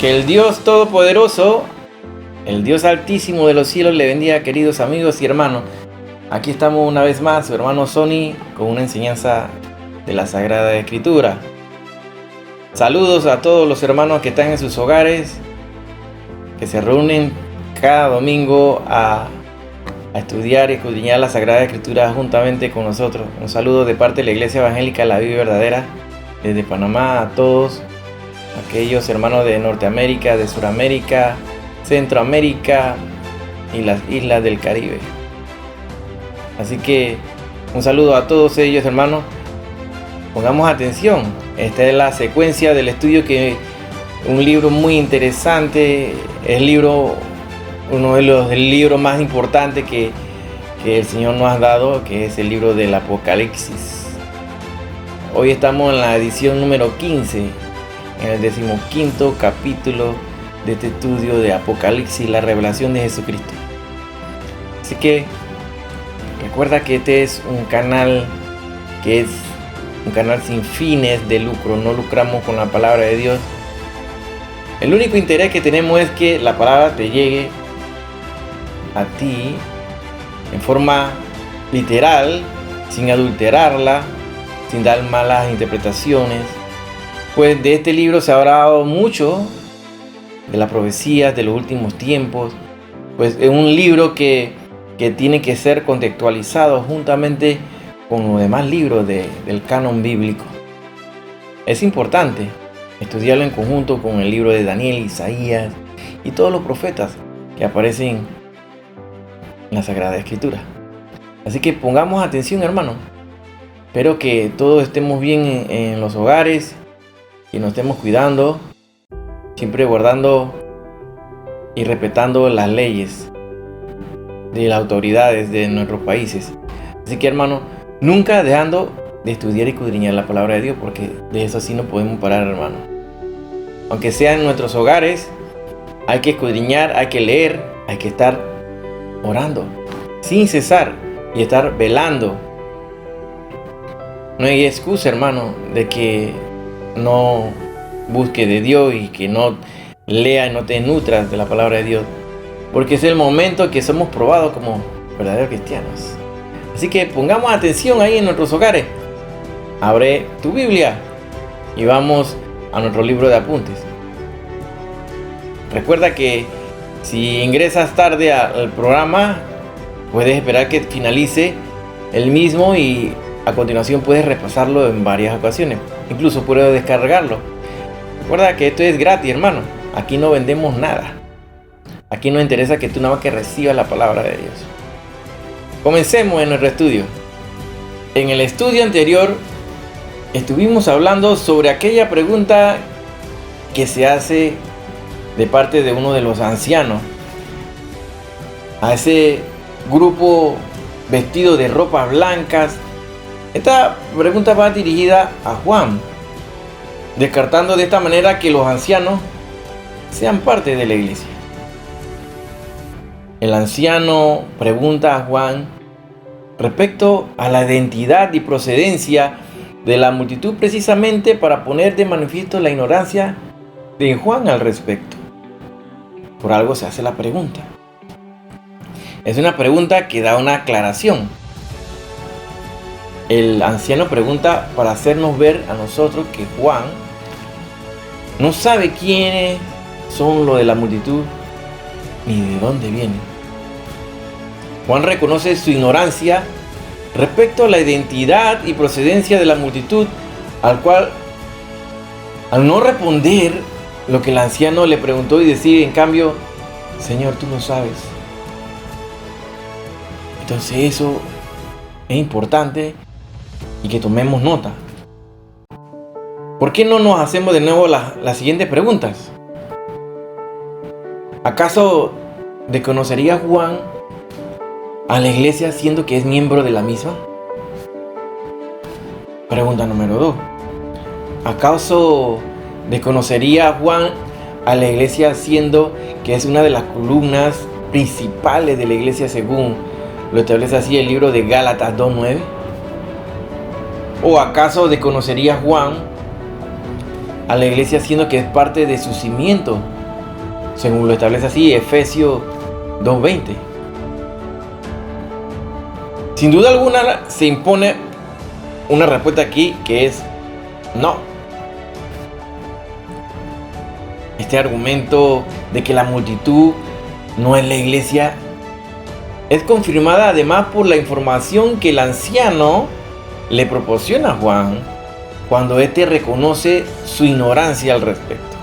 Que el Dios Todopoderoso, el Dios Altísimo de los cielos le bendiga, queridos amigos y hermanos. Aquí estamos una vez más, su hermano Sony, con una enseñanza de la Sagrada Escritura. Saludos a todos los hermanos que están en sus hogares, que se reúnen cada domingo a estudiar y escudriñar la Sagrada Escritura juntamente con nosotros. Un saludo de parte de la Iglesia Evangélica La Vida Verdadera, desde Panamá a todos aquellos hermanos de Norteamérica, de Suramérica, Centroamérica y las islas del Caribe. Así que un saludo a todos ellos, hermanos. Pongamos atención. Esta es la secuencia del estudio, que un libro muy interesante, es uno de los libros más importantes que el Señor nos ha dado, que es el libro del Apocalipsis. Hoy estamos en la edición número 15, en el 15º capítulo de este estudio de Apocalipsis, la revelación de Jesucristo. Así que recuerda que este es un canal que es un canal sin fines de lucro. No lucramos con la palabra de Dios. El único interés que tenemos es que la palabra te llegue a ti en forma literal, sin adulterarla, sin dar malas interpretaciones. Pues de este libro se ha hablado mucho, de las profecías de los últimos tiempos. Pues es un libro que tiene que ser contextualizado juntamente con los demás libros del canon bíblico. Es importante estudiarlo en conjunto con el libro de Daniel, Isaías y todos los profetas que aparecen en la Sagrada Escritura. Así que pongamos atención, hermano. Espero que todos estemos bien en los hogares y nos estemos cuidando, siempre guardando y respetando las leyes de las autoridades de nuestros países. Así que, hermano, nunca dejando de estudiar y escudriñar la palabra de Dios, porque de eso sí no podemos parar, hermano. Aunque sea en nuestros hogares, hay que escudriñar, hay que leer, hay que estar orando sin cesar y estar velando. No hay excusa, hermano, de que no busque de Dios y que no lea y no te nutras de la palabra de Dios, porque es el momento que somos probados como verdaderos cristianos. Así que pongamos atención ahí en nuestros hogares. Abre tu Biblia y vamos a nuestro libro de apuntes. Recuerda que si ingresas tarde al programa, puedes esperar que finalice el mismo y a continuación puedes repasarlo en varias ocasiones. Incluso puedes descargarlo. Recuerda que esto es gratis, hermano. Aquí no vendemos nada. Aquí nos interesa que tú nada más que recibas la palabra de Dios. Comencemos en nuestro estudio. En el estudio anterior estuvimos hablando sobre aquella pregunta que se hace de parte de uno de los ancianos a ese grupo vestido de ropas blancas. Esta pregunta va dirigida a Juan, descartando de esta manera que los ancianos sean parte de la iglesia. El anciano pregunta a Juan respecto a la identidad y procedencia de la multitud, precisamente para poner de manifiesto la ignorancia de Juan al respecto. Por algo se hace la pregunta. Es una pregunta que da una aclaración. El anciano pregunta para hacernos ver a nosotros que Juan no sabe quiénes son los de la multitud ni de dónde vienen. Juan reconoce su ignorancia respecto a la identidad y procedencia de la multitud, al cual, al no responder lo que el anciano le preguntó y decir en cambio, Señor, tú no sabes. Entonces eso es importante y que tomemos nota. ¿Por qué no nos hacemos de nuevo las siguientes preguntas? ¿Acaso desconocería Juan a la iglesia siendo que es miembro de la misma? Pregunta número 2. ¿Acaso desconocería Juan a la iglesia siendo que es una de las columnas principales de la iglesia, según lo establece así el libro de Gálatas 2:9? ¿O acaso desconocería Juan a la iglesia siendo que es parte de su cimiento según lo establece así Efesios 2:20. Sin duda alguna se impone una respuesta aquí que es no. Este argumento de que la multitud no es la iglesia es confirmada además por la información que el anciano le proporciona a Juan cuando éste reconoce su ignorancia al respecto.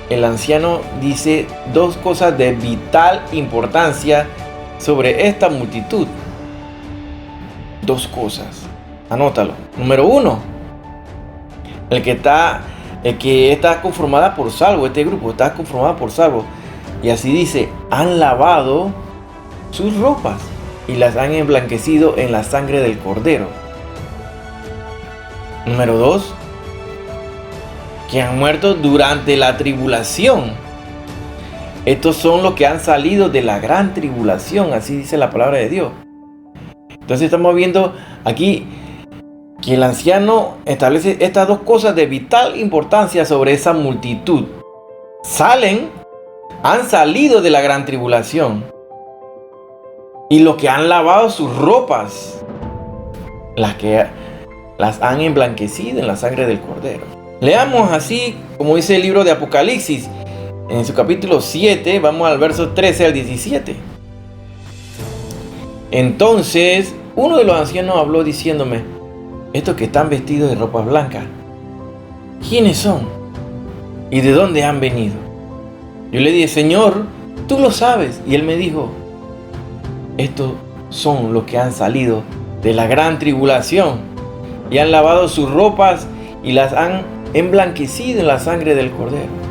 El anciano dice dos cosas de vital importancia sobre esta multitud. Dos cosas. Anótalo. Número uno. El que está conformada por salvo. Este grupo está conformado por salvo. Y así dice: han lavado sus ropas y las han emblanquecido en la sangre del Cordero. Número dos. Que han muerto durante la tribulación. Estos son los que han salido de la gran tribulación, así dice la palabra de Dios. Entonces estamos viendo aquí que el anciano establece estas dos cosas de vital importancia sobre esa multitud. Han salido de la gran tribulación. Y los que han lavado sus ropas, las han emblanquecido en la sangre del Cordero. Leamos así como dice el libro de Apocalipsis. En su capítulo 7, vamos al verso 13 al 17. Entonces, uno de los ancianos habló diciéndome: estos que están vestidos de ropas blancas, ¿quiénes son? ¿Y de dónde han venido? Yo le dije: Señor, tú lo sabes. Y él me dijo: estos son los que han salido de la gran tribulación y han lavado sus ropas y las han emblanquecido en la sangre del Cordero.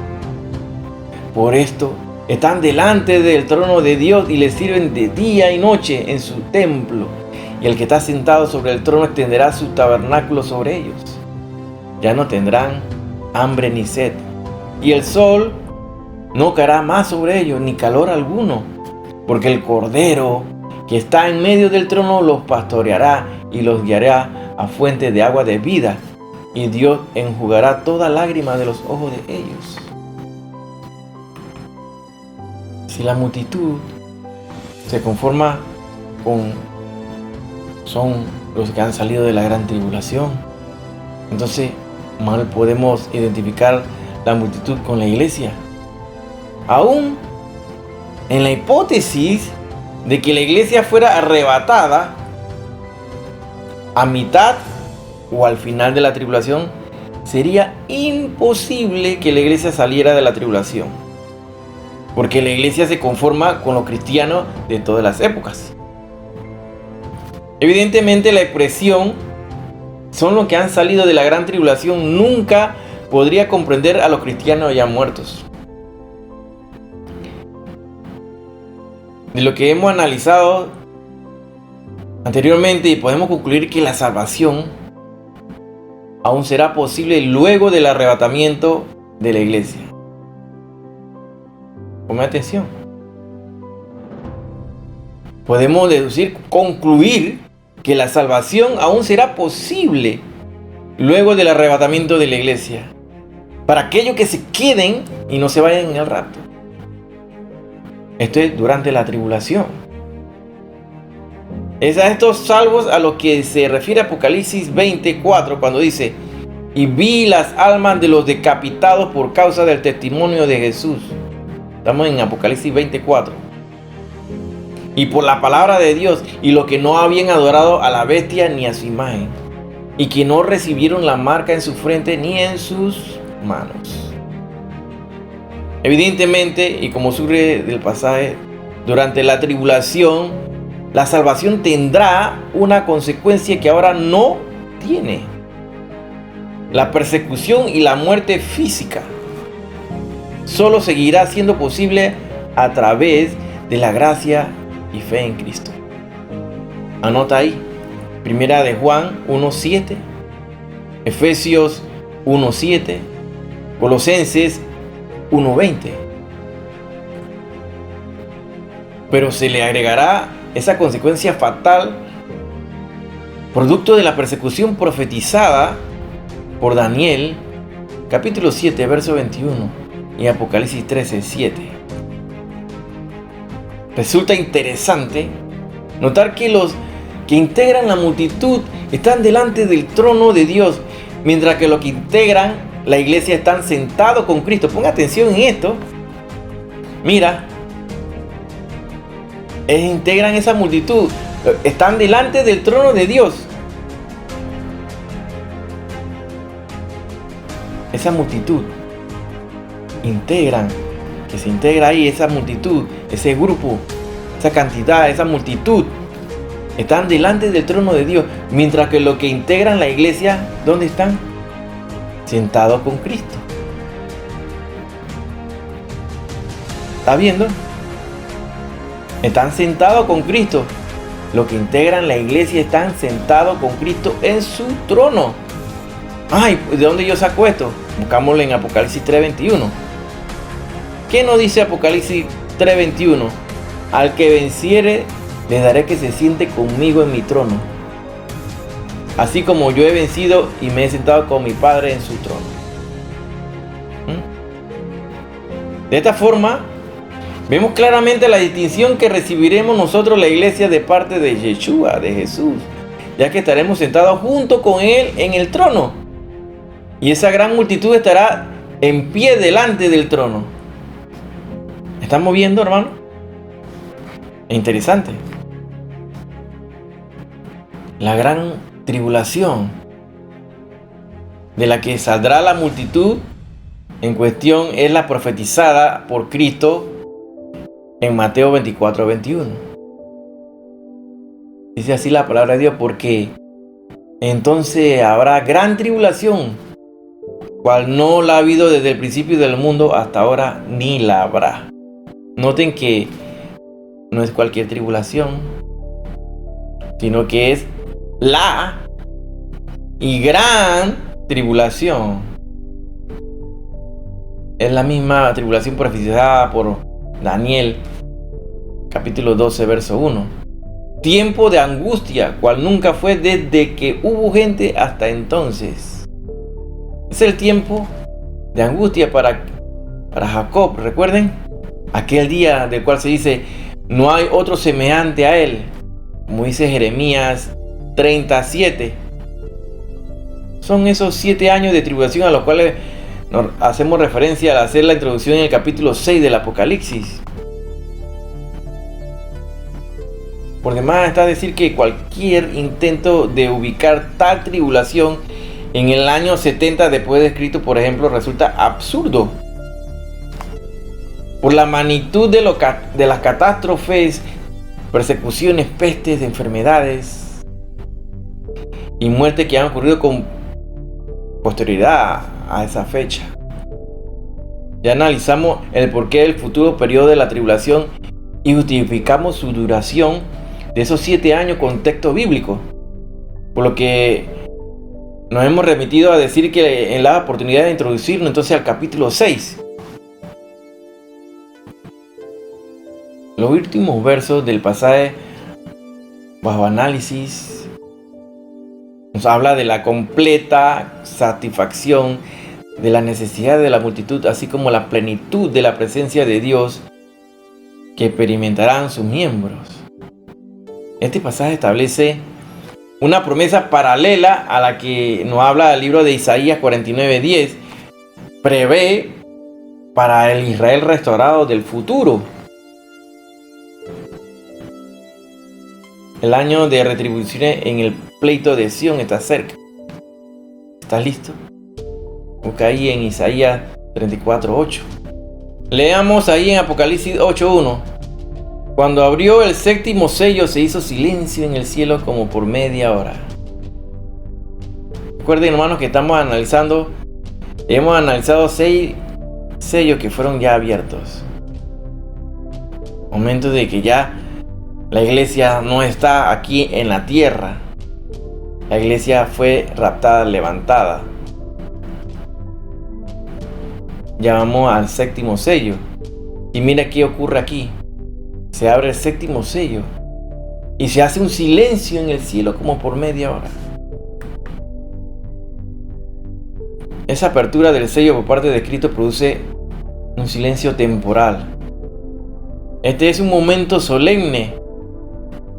Por esto están delante del trono de Dios y le sirven de día y noche en su templo. Y el que está sentado sobre el trono extenderá su tabernáculo sobre ellos. Ya no tendrán hambre ni sed. Y el sol no caerá más sobre ellos, ni calor alguno. Porque el Cordero que está en medio del trono los pastoreará y los guiará a fuentes de agua de vida. Y Dios enjugará toda lágrima de los ojos de ellos. Si la multitud se conforma son los que han salido de la gran tribulación, entonces mal podemos identificar la multitud con la iglesia. Aún en la hipótesis de que la iglesia fuera arrebatada a mitad o al final de la tribulación, sería imposible que la iglesia saliera de la tribulación. Porque la iglesia se conforma con los cristianos de todas las épocas. Evidentemente la expresión son los que han salido de la gran tribulación nunca podría comprender a los cristianos ya muertos. De lo que hemos analizado anteriormente, podemos concluir que la salvación aún será posible luego del arrebatamiento de la iglesia. Ponme atención. Podemos concluir que la salvación aún será posible luego del arrebatamiento de la iglesia, para aquellos que se queden y no se vayan en el rapto. Esto es durante la tribulación. Es a estos salvos a los que se refiere Apocalipsis 24 cuando dice: y vi las almas de los decapitados por causa del testimonio de Jesús. Estamos en Apocalipsis 24. Y por la palabra de Dios, y los que no habían adorado a la bestia ni a su imagen, y que no recibieron la marca en su frente ni en sus manos. Evidentemente, y como surge del pasaje, durante la tribulación, la salvación tendrá una consecuencia que ahora no tiene: la persecución y la muerte física. Solo seguirá siendo posible a través de la gracia y fe en Cristo. Anota ahí: Primera de Juan 1:7, Efesios 1:7, Colosenses 1:20. Pero se le agregará esa consecuencia fatal, producto de la persecución profetizada por Daniel, capítulo 7, verso 21. y Apocalipsis 13:7. Resulta interesante notar que los que integran la multitud están delante del trono de Dios, mientras que los que integran la iglesia están sentados con Cristo. Ponga atención en esto. Mira, integran esa multitud, están delante del trono de Dios. Esa multitud integran, que se integra ahí, esa multitud, ese grupo, esa cantidad, esa multitud, están delante del trono de Dios, mientras que los que integran la iglesia, ¿dónde están? Sentados con Cristo. ¿Está viendo? Están sentados con Cristo. Los que integran la iglesia están sentados con Cristo en su trono. Ay, ¿de dónde yo saco esto? Buscámoslo en Apocalipsis 3:21. ¿Qué nos dice Apocalipsis 3:21? Al que venciere, le daré que se siente conmigo en mi trono, así como yo he vencido y me he sentado con mi Padre en su trono. De esta forma, vemos claramente la distinción que recibiremos nosotros, la iglesia, de parte de Yeshua, de Jesús, ya que estaremos sentados junto con Él en el trono. Y esa gran multitud estará en pie delante del trono. ¿Estamos viendo, hermano? Es interesante. La gran tribulación de la que saldrá la multitud en cuestión es la profetizada por Cristo en Mateo 24:21. Dice así la palabra de Dios: porque entonces habrá gran tribulación, cual no la ha habido desde el principio del mundo hasta ahora, ni la habrá. Noten que no es cualquier tribulación, sino que es la y gran tribulación. Es la misma tribulación profetizada por Daniel, capítulo 12, verso 1. Tiempo de angustia, cual nunca fue desde que hubo gente hasta entonces. Es el tiempo de angustia para Jacob. Recuerden aquel día del cual se dice: no hay otro semejante a él, como dice Jeremías 37. Son esos 7 años de tribulación a los cuales nos hacemos referencia al hacer la introducción en el capítulo 6 del Apocalipsis. Por demás está decir que cualquier intento de ubicar tal tribulación en el año 70 después de Cristo, por ejemplo, resulta absurdo. Por la magnitud de las catástrofes, persecuciones, pestes, enfermedades y muertes que han ocurrido con posterioridad a esa fecha. Ya analizamos el porqué del futuro periodo de la tribulación y justificamos su duración de esos 7 años con texto bíblico, por lo que nos hemos remitido a decir que en la oportunidad de introducirnos entonces al capítulo 6. Los últimos versos del pasaje bajo análisis nos habla de la completa satisfacción de la necesidad de la multitud, así como la plenitud de la presencia de Dios que experimentarán sus miembros. Este pasaje establece una promesa paralela a la que nos habla el libro de Isaías 49:10. Prevé para el Israel restaurado del futuro. El año de retribución en el pleito de Sión está cerca. ¿Estás listo? Busca ahí en Isaías 34:8. Leamos ahí en Apocalipsis 8:1. Cuando abrió el 7º sello, se hizo silencio en el cielo como por media hora. Recuerden, hermanos, que hemos analizado 6 sellos que fueron ya abiertos. Momento de que ya la iglesia no está aquí en la tierra. La iglesia fue raptada, levantada. Ya vamos al 7º sello. Y mira qué ocurre aquí. Se abre el 7º sello y se hace un silencio en el cielo como por media hora. Esa apertura del sello por parte de Cristo produce un silencio temporal. Este es un momento solemne.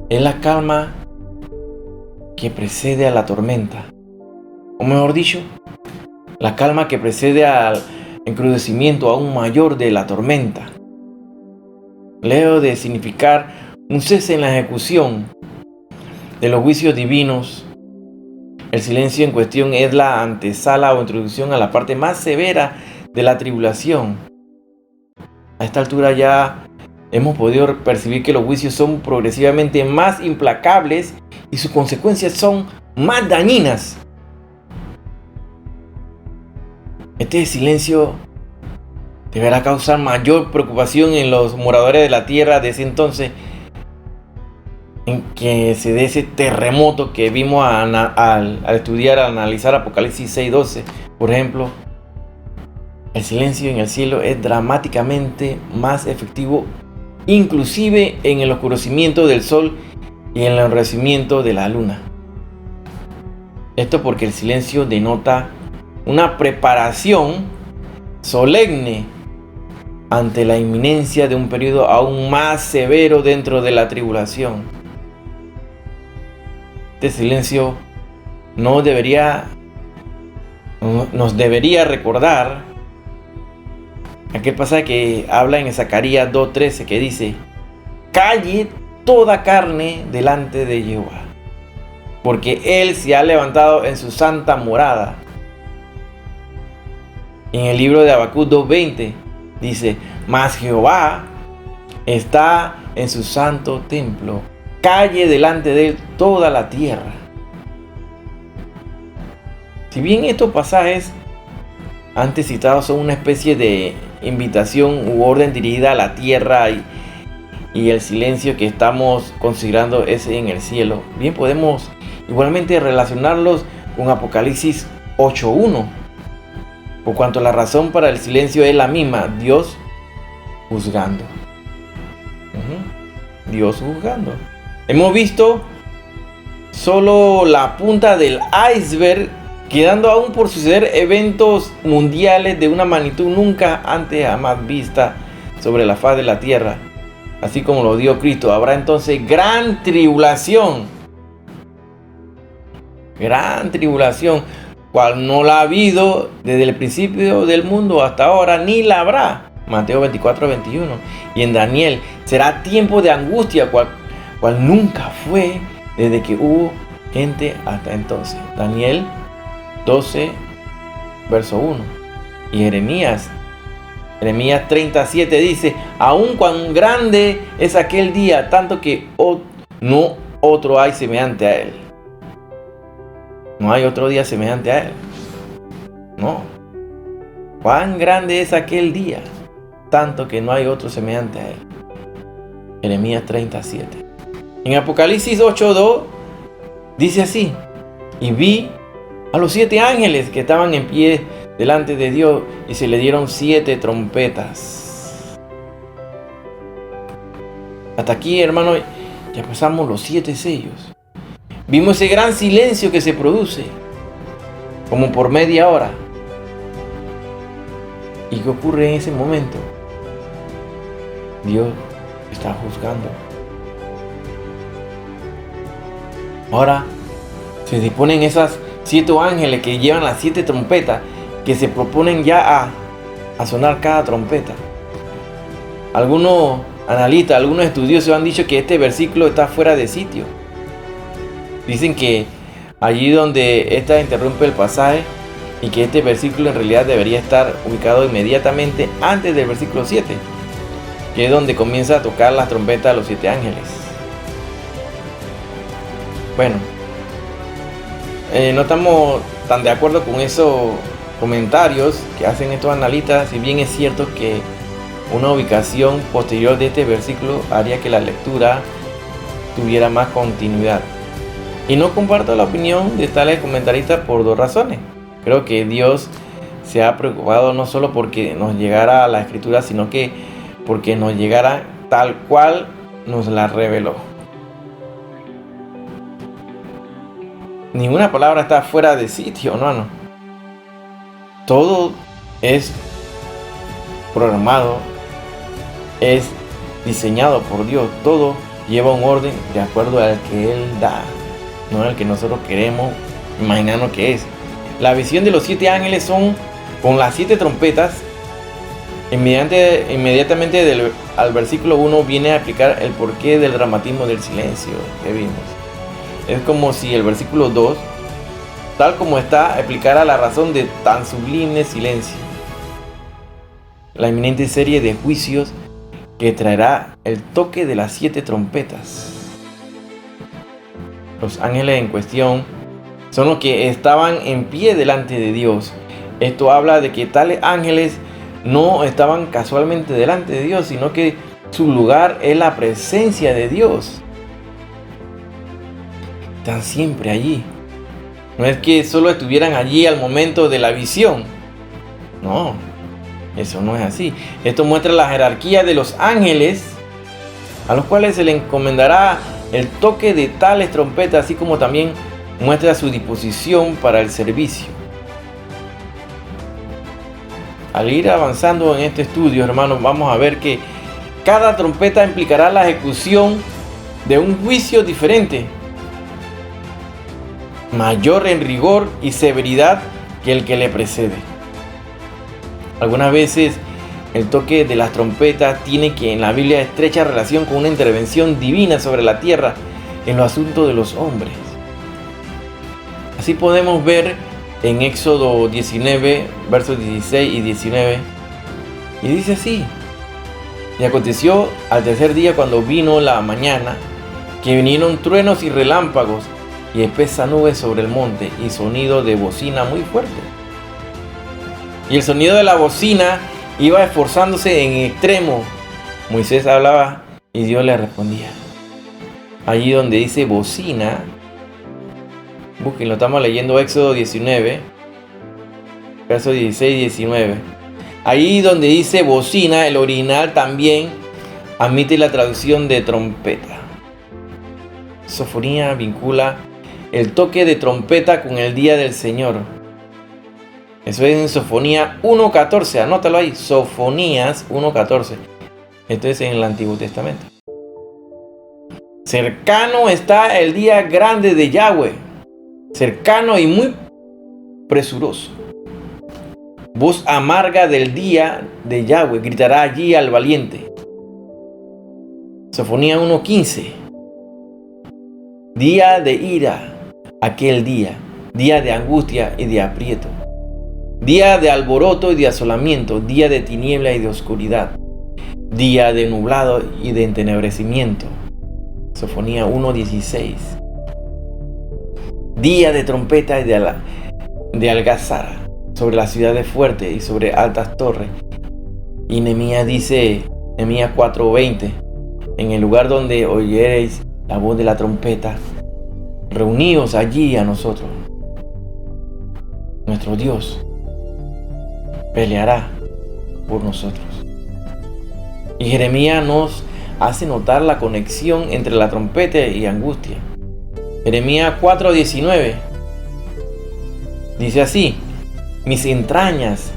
Es la calma que precede a la tormenta. O mejor dicho, la calma que precede al encrudecimiento aún mayor de la tormenta. Lejos de significar un cese en la ejecución de los juicios divinos, el silencio en cuestión es la antesala o introducción a la parte más severa de la tribulación. A esta altura ya hemos podido percibir que los juicios son progresivamente más implacables y sus consecuencias son más dañinas. Este silencio deberá causar mayor preocupación en los moradores de la tierra de ese entonces, en que se dé ese terremoto que vimos al estudiar, al analizar Apocalipsis 6:12. Por ejemplo, el silencio en el cielo es dramáticamente más efectivo, inclusive en el oscurecimiento del sol y en el enrojecimiento de la luna. Esto porque el silencio denota una preparación solemne ante la inminencia de un periodo aún más severo dentro de la tribulación. Este silencio nos debería recordar aquel pasaje que habla en Zacarías 2:13, que dice: calle toda carne delante de Jehová, porque Él se ha levantado en su santa morada. En el libro de Habacuc 2:20 dice: mas Jehová está en su santo templo, calle delante de Él toda la tierra. Si bien estos pasajes antes citados son una especie de invitación u orden dirigida a la tierra y el silencio que estamos considerando es en el cielo, bien podemos igualmente relacionarlos con Apocalipsis 8:1, por cuanto la razón para el silencio es la misma: Dios juzgando. Dios juzgando. Hemos visto solo la punta del iceberg, quedando aún por suceder eventos mundiales de una magnitud nunca antes jamás vista sobre la faz de la tierra, así como lo dio Cristo. Habrá entonces gran tribulación, cual no la ha habido desde el principio del mundo hasta ahora, ni la habrá. Mateo 24:21. Y en Daniel: será tiempo de angustia cual nunca fue desde que hubo gente hasta entonces. Daniel 12, verso 1. Y Jeremías 37 dice: aun cuán grande es aquel día, tanto que no otro hay semejante a él. No hay otro día semejante a él. No. Cuán grande es aquel día, tanto que no hay otro semejante a él. Jeremías 37. En Apocalipsis 8:2 dice así: y vi a los 7 ángeles que estaban en pie delante de Dios, y se le dieron 7 trompetas. Hasta aquí, hermano, ya pasamos los 7 sellos. Vimos ese gran silencio que se produce, como por media hora. ¿Y qué ocurre en ese momento? Dios está juzgando. Ahora se disponen esas 7 ángeles que llevan las 7 trompetas, que se proponen ya a sonar cada trompeta. Algunos analistas, algunos estudiosos han dicho que este versículo está fuera de sitio. Dicen que allí donde esta interrumpe el pasaje, y que este versículo en realidad debería estar ubicado inmediatamente antes del versículo 7, que es donde comienza a tocar las trompetas de los 7 ángeles. Bueno, no estamos tan de acuerdo con esos comentarios que hacen estos analistas, si bien es cierto que una ubicación posterior de este versículo haría que la lectura tuviera más continuidad. Y no comparto la opinión de tales comentaristas por 2 razones. Creo que Dios se ha preocupado no solo porque nos llegara la escritura, sino que porque nos llegara tal cual nos la reveló. Ninguna palabra está fuera de sitio, no. Todo es programado, es diseñado por Dios. Todo lleva un orden de acuerdo al que Él da, no al que nosotros queremos imaginarnos que es. La visión de los 7 ángeles son con las 7 trompetas. Inmediatamente al versículo 1 viene a explicar el porqué del dramatismo del silencio que vimos. Es como si el versículo 2, tal como está, explicara la razón de tan sublime silencio. La inminente serie de juicios que traerá el toque de las 7 trompetas. Los ángeles en cuestión son los que estaban en pie delante de Dios. Esto habla de que tales ángeles no estaban casualmente delante de Dios, sino que su lugar es la presencia de Dios. Están siempre allí. No es que solo estuvieran allí al momento de la visión. No, eso no es así. Esto muestra la jerarquía de los ángeles, a los cuales se le encomendará el toque de tales trompetas, así como también muestra su disposición para el servicio. Al ir avanzando en este estudio, hermanos, vamos a ver que cada trompeta implicará la ejecución de un juicio diferente, mayor en rigor y severidad que el que le precede. Algunas veces el toque de las trompetas tiene que en la Biblia estrecha relación con una intervención divina sobre la tierra en los asuntos de los hombres. Así podemos ver en Éxodo 19, versos 16 y 19, y dice así: y aconteció al tercer día, cuando vino la mañana, que vinieron truenos y relámpagos y espesa nube sobre el monte y sonido de bocina muy fuerte. Y el sonido de la bocina iba esforzándose en extremo. Moisés hablaba y Dios le respondía. Allí donde dice bocina, búsquenlo, estamos leyendo Éxodo 19, versos 16 y 19. Ahí donde dice bocina, el original también admite la traducción de trompeta. Sofonía vincula el toque de trompeta con el día del Señor. Eso es en Sofonía 1.14, anótalo ahí, Sofonías 1.14. Esto es en el Antiguo Testamento. Cercano está el día grande de Yahweh, cercano y muy presuroso. Voz amarga del día de Yahweh gritará allí al valiente. Sofonía 1.15. Día de ira, aquel día, día de angustia y de aprieto, día de alboroto y de asolamiento, día de tiniebla y de oscuridad, día de nublado y de entenebrecimiento. Sofonía 1.16. Día de trompeta y de algazara sobre las ciudades fuertes y sobre altas torres. Y Nehemías dice, Nehemías 4:20, en el lugar donde oyereis la voz de la trompeta, reuníos allí a nosotros. Nuestro Dios peleará por nosotros. Y Jeremías nos hace notar la conexión entre la trompeta y angustia. Jeremías 4:19 dice así: mis entrañas,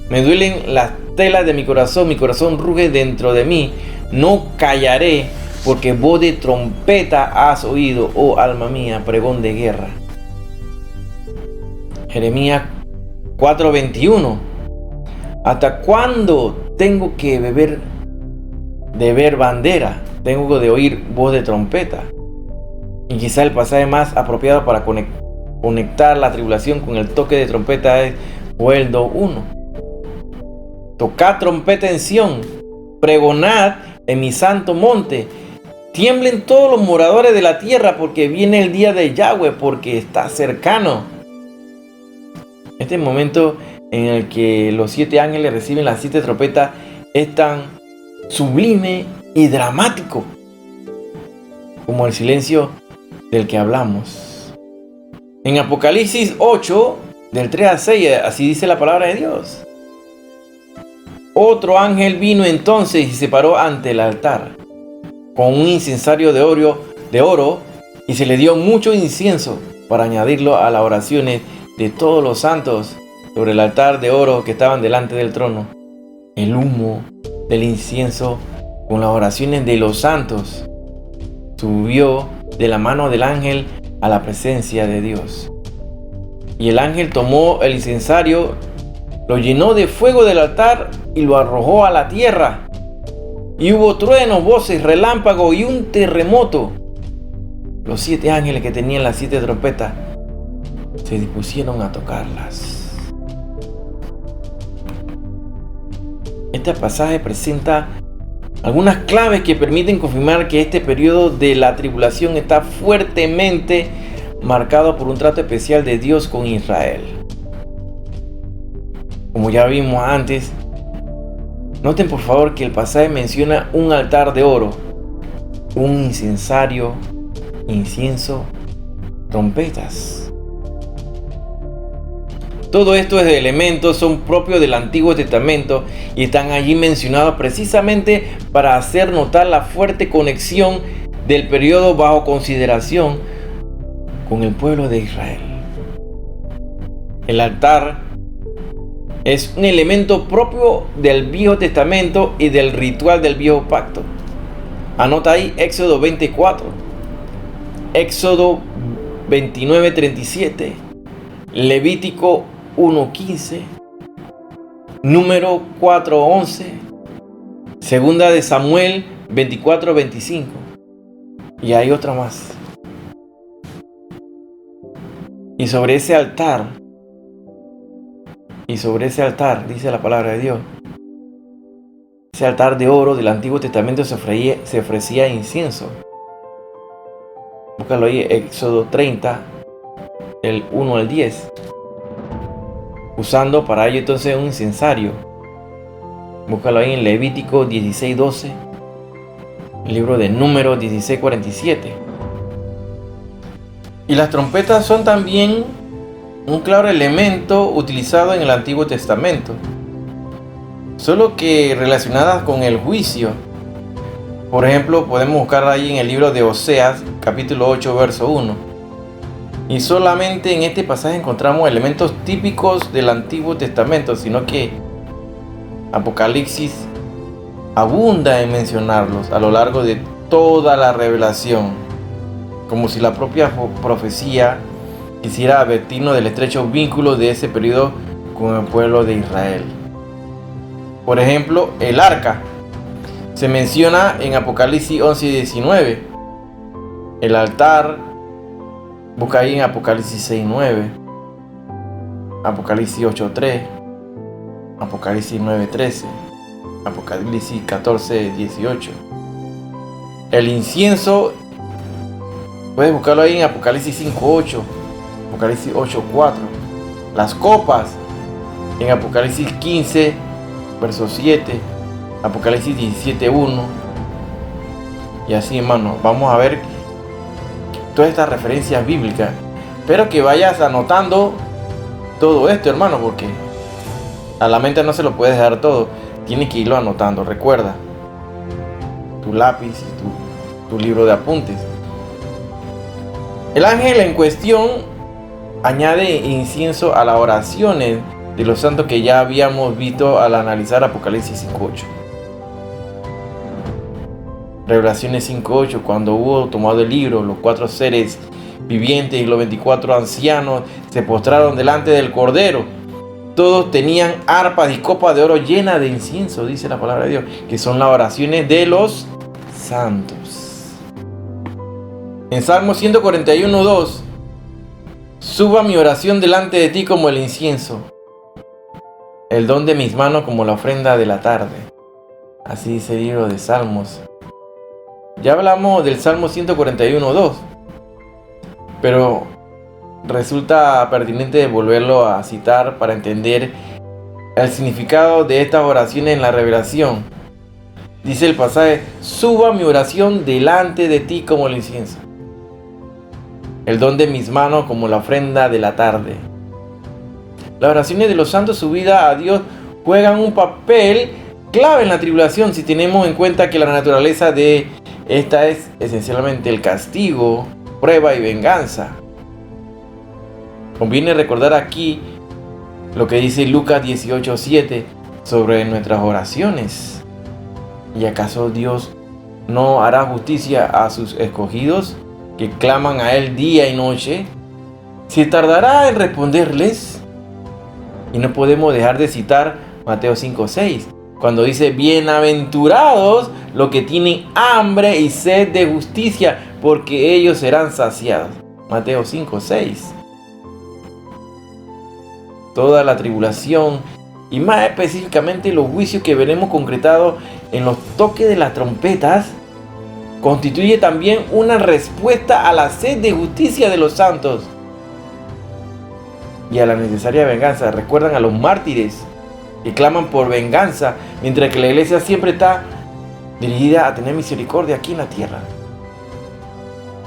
me duelen las telas de mi corazón ruge dentro de mí, no callaré, porque voz de trompeta has oído, oh alma mía, pregón de guerra. Jeremías 4:21, ¿hasta cuándo tengo que beber bandera? Tengo de oír voz de trompeta. Y quizá el pasaje más apropiado para conectar la tribulación con el toque de trompeta es Joel 2:1. Tocad trompeta en Sión, pregonad en mi santo monte, tiemblen todos los moradores de la tierra, porque viene el día de Yahweh, porque está cercano. Este momento en el que los 7 ángeles reciben las 7 trompetas es tan sublime y dramático como el silencio del que hablamos. En Apocalipsis 8, del 3 al 6, así dice la palabra de Dios. Otro ángel vino entonces y se paró ante el altar con un incensario de oro, y se le dio mucho incienso para añadirlo a las oraciones de todos los santos sobre el altar de oro que estaban delante del trono. el humo del incienso con las oraciones de los santos subió de la mano del ángel a la presencia de Dios. Y el ángel tomó el incensario, lo llenó de fuego del altar y lo arrojó a la tierra. Y hubo truenos, voces, relámpagos y un terremoto. Los 7 ángeles que tenían las 7 trompetas se dispusieron a tocarlas. Este pasaje presenta algunas claves que permiten confirmar que este periodo de la tribulación está fuertemente marcado por un trato especial de Dios con Israel. Como ya vimos antes, noten por favor que el pasaje menciona un altar de oro, un incensario, incienso, trompetas. Todos estos elementos son propios del Antiguo Testamento y están allí mencionados precisamente para hacer notar la fuerte conexión del periodo bajo consideración con el pueblo de Israel. El altar es un elemento propio del Viejo Testamento y del ritual del Viejo Pacto. Anota ahí Éxodo 24, Éxodo 29:37, Levítico 1:15, Número 4:11, Segunda de Samuel 24:25 y hay otra más. Y sobre ese altar, dice la palabra de Dios, ese altar de oro del Antiguo Testamento se ofrecía incienso. Búscalo ahí, Éxodo 30, del 1 al 10. Usando para ello entonces un incensario. Búscalo ahí en Levítico 16:12, el libro de Números 16:47. Y las trompetas son también un claro elemento utilizado en el Antiguo Testamento, solo que relacionadas con el juicio. Por ejemplo, podemos buscar ahí en el libro de Oseas, capítulo 8, verso 1. Y solamente en este pasaje encontramos elementos típicos del Antiguo Testamento, sino que Apocalipsis abunda en mencionarlos a lo largo de toda la revelación, como si la propia profecía quisiera advertirnos del estrecho vínculo de ese periodo con el pueblo de Israel. Por ejemplo, el arca se menciona en Apocalipsis 11:19. El altar, busca ahí en Apocalipsis 6:9, Apocalipsis 8:3, Apocalipsis 9:13, Apocalipsis 14:18. El incienso, puedes buscarlo ahí en Apocalipsis 5:8, Apocalipsis 8:4. Las copas en Apocalipsis 15, verso 7, Apocalipsis 17:1. Y así, hermano, vamos a ver todas estas referencias bíblicas. Espero que vayas anotando todo esto, hermano, porque a la mente no se lo puedes dejar todo. Tienes que irlo anotando. Recuerda tu lápiz y tu libro de apuntes. El ángel en cuestión añade incienso a las oraciones de los santos que ya habíamos visto al analizar Apocalipsis 5:8. Revelaciones 5:8, cuando hubo tomado el libro, los 4 seres vivientes y los 24 ancianos se postraron delante del Cordero. Todos tenían arpas y copas de oro llenas de incienso, dice la palabra de Dios, que son las oraciones de los santos. En Salmo 141:2, suba mi oración delante de ti como el incienso, el don de mis manos como la ofrenda de la tarde. Así dice el libro de Salmos. Ya hablamos del Salmo 141:2, pero resulta pertinente volverlo a citar para entender el significado de estas oraciones en la revelación. Dice el pasaje: suba mi oración delante de ti como el incienso, el don de mis manos como la ofrenda de la tarde. Las oraciones de los santos subidas a Dios juegan un papel clave en la tribulación si tenemos en cuenta que la naturaleza de esta es esencialmente el castigo, prueba y venganza. Conviene recordar aquí lo que dice Lucas 18:7, sobre nuestras oraciones. ¿Y acaso Dios no hará justicia a sus escogidos que claman a Él día y noche? ¿Se tardará en responderles? Y no podemos dejar de citar Mateo 5:6, cuando dice: bienaventurados los que tienen hambre y sed de justicia, porque ellos serán saciados. Mateo 5:6. Toda la tribulación, y más específicamente los juicios que veremos concretados en los toques de las trompetas, constituye también una respuesta a la sed de justicia de los santos y a la necesaria venganza. Recuerdan a los mártires que claman por venganza, mientras que la iglesia siempre está dirigida a tener misericordia aquí en la tierra.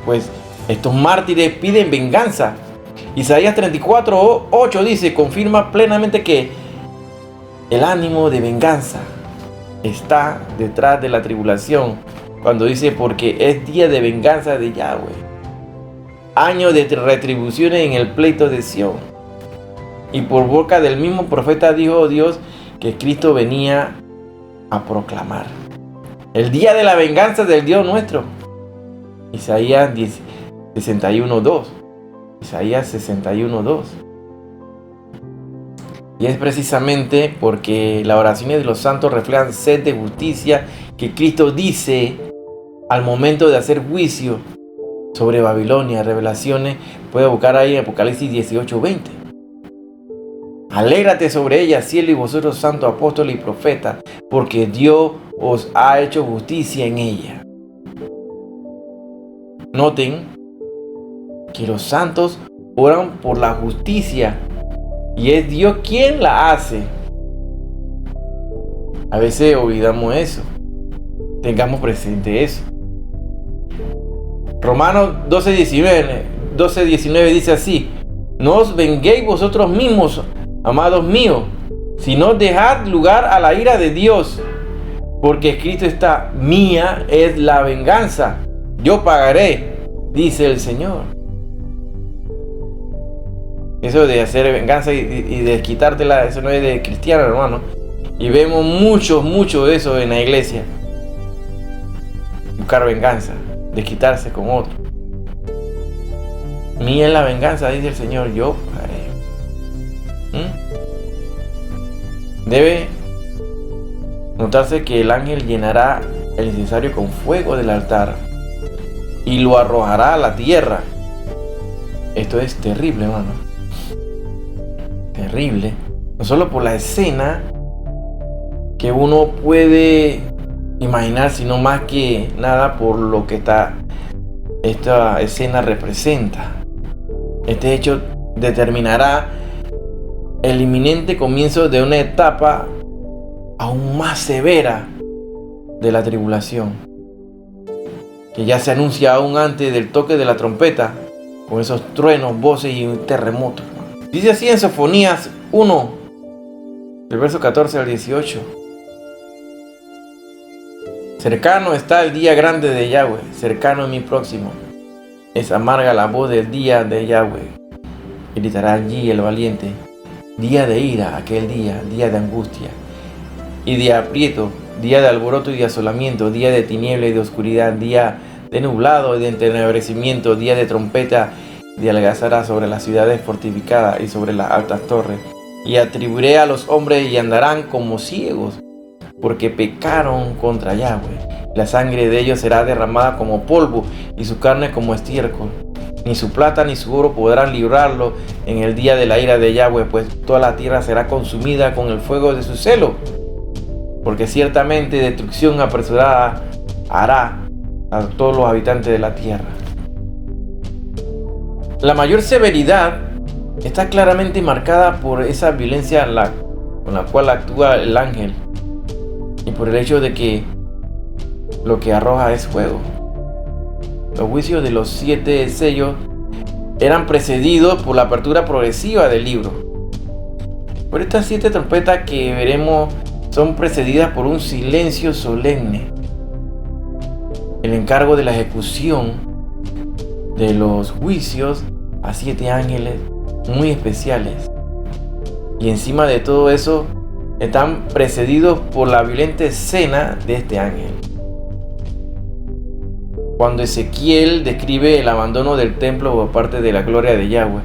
Pues estos mártires piden venganza. Isaías 34:8 dice, confirma plenamente que el ánimo de venganza está detrás de la tribulación, cuando dice: porque es día de venganza de Yahweh, año de retribuciones en el pleito de Sión. Y por boca del mismo profeta dijo Dios que Cristo venía a proclamar el día de la venganza del Dios nuestro. Isaías 61:2. Isaías 61:2. Y es precisamente porque las oraciones de los santos reflejan sed de justicia que Cristo dice al momento de hacer juicio sobre Babilonia. Revelaciones, puede buscar ahí en Apocalipsis 18:20. Alégrate sobre ella, cielo, y vosotros santos apóstoles y profetas, porque Dios os ha hecho justicia en ella. Noten que los santos oran por la justicia y es Dios quien la hace. A veces olvidamos eso. Tengamos presente eso. Romanos 12:19 dice así: no os venguéis vosotros mismos, amados míos, sino dejad lugar a la ira de Dios, porque escrito está: mía es la venganza, yo pagaré, dice el Señor. Eso de hacer venganza y de quitártela, eso no es de cristiano, hermano. Y vemos mucho de eso en la iglesia. Buscar venganza, de quitarse con otro. Mía es la venganza, dice el Señor, yo pagaré. Debe notarse que el ángel llenará el incensario con fuego del altar y lo arrojará a la tierra. Esto es terrible, hermano. Terrible. No solo por la escena que uno puede imaginar, sino más que nada por lo que esta escena representa. Este hecho determinará el inminente comienzo de una etapa aún más severa de la tribulación, que ya se anuncia aún antes del toque de la trompeta, con esos truenos, voces y un terremoto. Dice así en Sofonías 1, del verso 14 al 18. Cercano está el día grande de Yahweh, cercano es mi próximo. Es amarga la voz del día de Yahweh. Gritará allí el valiente. Día de ira, aquel día de angustia y de aprieto, día de alboroto y de asolamiento, día de tiniebla y de oscuridad, día de nublado y de entenebrecimiento, día de trompeta y de algazara sobre las ciudades fortificadas y sobre las altas torres. Y atribuiré a los hombres y andarán como ciegos, porque pecaron contra Yahweh. La sangre de ellos será derramada como polvo y su carne como estiércol. Ni su plata ni su oro podrán librarlo en el día de la ira de Yahweh, pues toda la tierra será consumida con el fuego de su celo. Porque ciertamente destrucción apresurada hará a todos los habitantes de la tierra. La mayor severidad está claramente marcada por esa violencia con la cual actúa el ángel y por el hecho de que lo que arroja es fuego. Los juicios de los 7 sellos eran precedidos por la apertura progresiva del libro. Por estas 7 trompetas que veremos son precedidas por un silencio solemne. El encargo de la ejecución de los juicios a 7 ángeles muy especiales. Y encima de todo eso, están precedidos por la violenta escena de este ángel. Cuando Ezequiel describe el abandono del templo por parte de la gloria de Yahweh,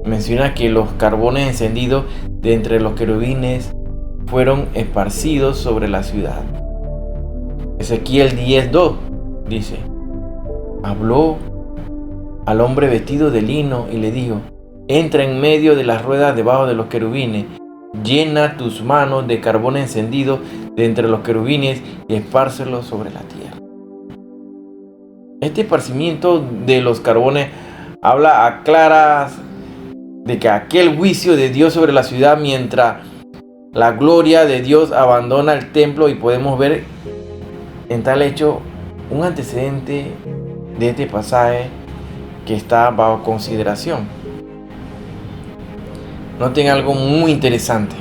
menciona que los carbones encendidos de entre los querubines fueron esparcidos sobre la ciudad. Ezequiel 10:2 dice: habló al hombre vestido de lino y le dijo: entra en medio de las ruedas debajo de los querubines, llena tus manos de carbón encendido de entre los querubines y espárcelo sobre la tierra. Este esparcimiento de los carbones habla a claras de que aquel juicio de Dios sobre la ciudad, mientras la gloria de Dios abandona el templo, y podemos ver en tal hecho un antecedente de este pasaje que está bajo consideración. Noten algo muy interesante.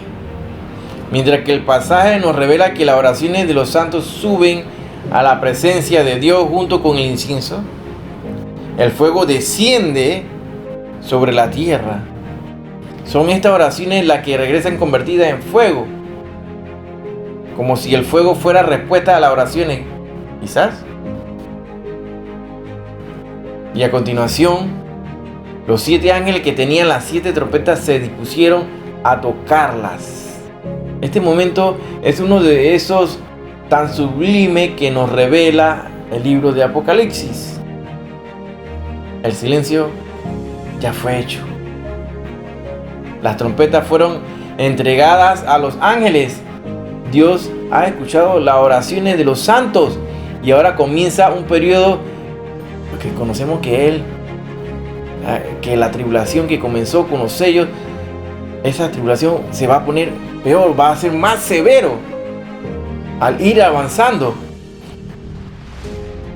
Mientras que el pasaje nos revela que las oraciones de los santos suben a la presencia de Dios junto con el incienso, el fuego desciende sobre la tierra. Son estas oraciones las que regresan convertidas en fuego, como si el fuego fuera respuesta a las oraciones, quizás. Y a continuación, los 7 ángeles que tenían las 7 trompetas se dispusieron a tocarlas. Este momento es uno de esos tan sublime que nos revela el libro de Apocalipsis. El silencio ya fue hecho. Las trompetas fueron entregadas a los ángeles. Dios ha escuchado las oraciones de los santos y ahora comienza un periodo que conocemos que la tribulación que comenzó con los sellos, esa tribulación se va a poner peor, va a ser más severo al ir avanzando.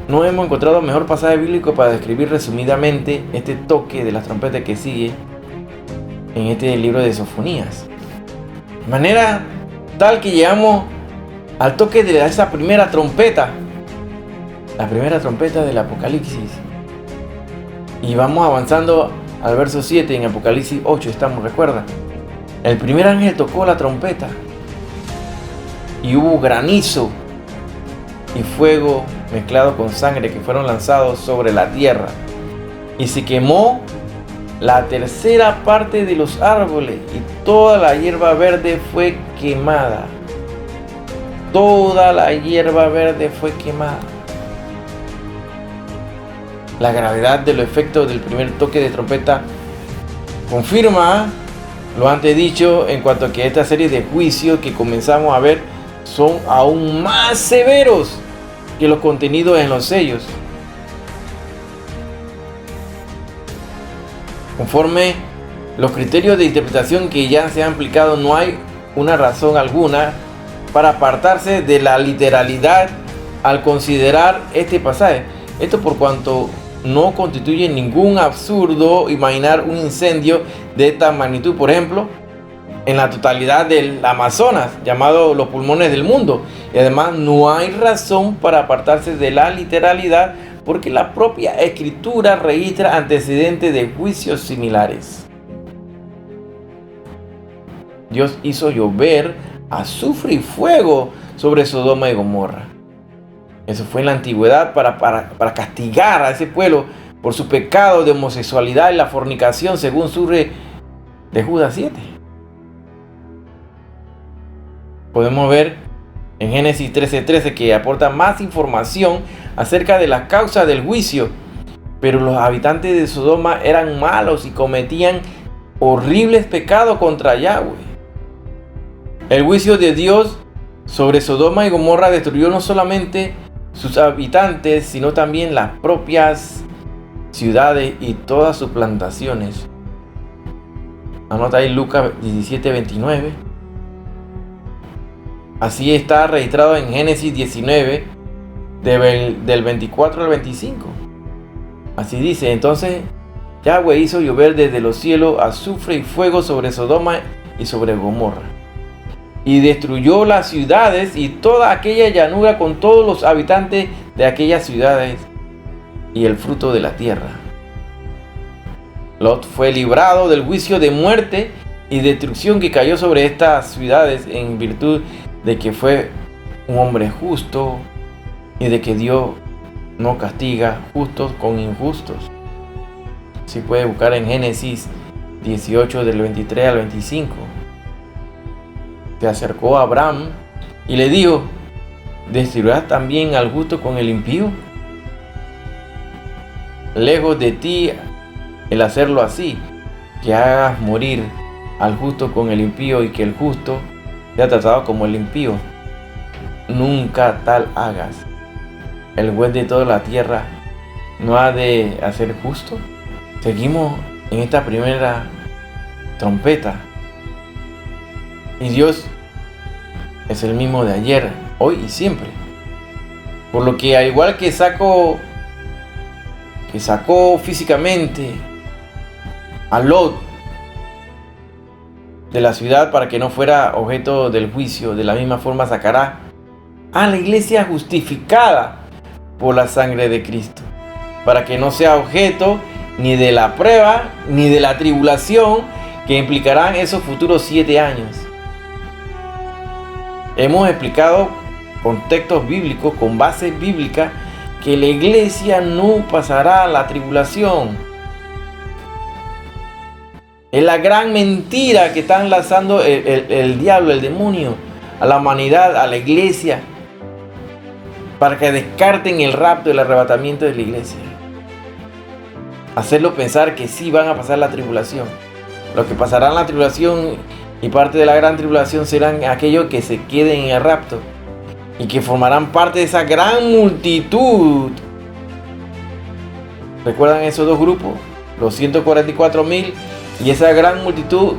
No hemos encontrado mejor pasaje bíblico para describir resumidamente este toque de las trompetas que sigue en este libro de Sofonías. De manera tal que llegamos al toque de esa primera trompeta, la primera trompeta del Apocalipsis. Y vamos avanzando al verso 7, en Apocalipsis 8 estamos, recuerda. El primer ángel tocó la trompeta y hubo granizo y fuego mezclado con sangre que fueron lanzados sobre la tierra. Y se quemó la tercera parte de los árboles y toda la hierba verde fue quemada. Toda la hierba verde fue quemada. La gravedad de los efectos del primer toque de trompeta confirma lo antes dicho en cuanto a que esta serie de juicios que comenzamos a ver son aún más severos que los contenidos en los sellos. Conforme los criterios de interpretación que ya se han aplicado, no hay una razón alguna para apartarse de la literalidad al considerar este pasaje. Esto por cuanto no constituye ningún absurdo imaginar un incendio de esta magnitud, por ejemplo, en la totalidad del Amazonas, llamado los pulmones del mundo. Y además no hay razón para apartarse de la literalidad, porque la propia escritura registra antecedentes de juicios similares. Dios hizo llover azufre y fuego sobre Sodoma y Gomorra. Eso fue en la antigüedad para castigar a ese pueblo por su pecado de homosexualidad y la fornicación, según surge de Judas 7. Podemos ver en Génesis 13:13 que aporta más información acerca de las causas del juicio. Pero los habitantes de Sodoma eran malos y cometían horribles pecados contra Yahweh. El juicio de Dios sobre Sodoma y Gomorra destruyó no solamente sus habitantes, sino también las propias ciudades y todas sus plantaciones. Anota ahí Lucas 17:29. Así está registrado en Génesis 19, del 24 al 25. Así dice: entonces Yahweh hizo llover desde los cielos azufre y fuego sobre Sodoma y sobre Gomorra, y destruyó las ciudades y toda aquella llanura con todos los habitantes de aquellas ciudades y el fruto de la tierra. Lot fue librado del juicio de muerte y destrucción que cayó sobre estas ciudades en virtud de que fue un hombre justo y de que Dios no castiga justos con injustos. Si puede buscar en Génesis 18 del 23 al 25. Se acercó a Abraham y le dijo: ¿destruirás también al justo con el impío? Lejos de ti el hacerlo así, que hagas morir al justo con el impío y que el justo sea tratado como el impío. Nunca tal hagas. El juez de toda la tierra no ha de hacer justo. Seguimos en esta primera trompeta. Y Dios es el mismo de ayer, hoy y siempre. Por lo que, al igual que sacó físicamente a Lot de la ciudad para que no fuera objeto del juicio, de la misma forma sacará a la iglesia justificada por la sangre de Cristo, para que no sea objeto ni de la prueba ni de la tribulación que implicarán esos futuros 7 años. Hemos explicado con textos bíblicos, con base bíblica, que la iglesia no pasará la tribulación. Es la gran mentira que están lanzando el diablo, el demonio, a la humanidad, a la iglesia, para que descarten el rapto, el arrebatamiento de la iglesia. Hacerlo pensar que sí van a pasar la tribulación. Lo que pasará en la tribulación y parte de la gran tribulación serán aquellos que se queden en el rapto y que formarán parte de esa gran multitud. ¿Recuerdan esos dos grupos? Los 144,000 y esa gran multitud,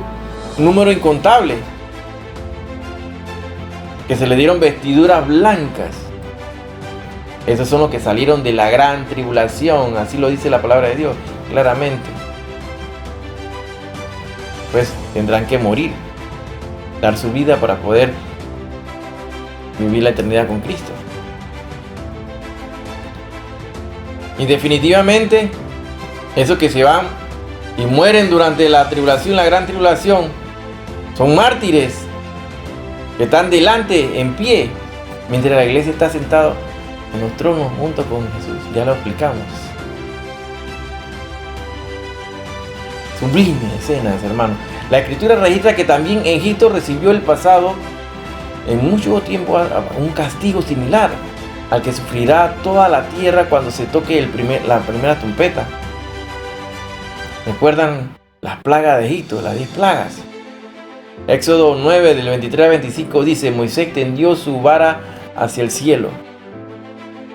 número incontable, que se le dieron vestiduras blancas. Esos son los que salieron de la gran tribulación, así lo dice la palabra de Dios claramente. Pues tendrán que morir, dar su vida para poder vivir la eternidad con Cristo. Y definitivamente, esos que se van y mueren durante la tribulación, la gran tribulación, son mártires que están delante, en pie, mientras la iglesia está sentada en los tronos junto con Jesús. Ya lo explicamos. Sublime escenas, hermanos. La escritura registra que también Egipto recibió el pasado en mucho tiempo un castigo similar al que sufrirá toda la tierra cuando se toque la primera trompeta. ¿Recuerdan las plagas de Egipto, las 10 plagas? Éxodo 9 del 23 al 25 dice: Moisés extendió su vara hacia el cielo,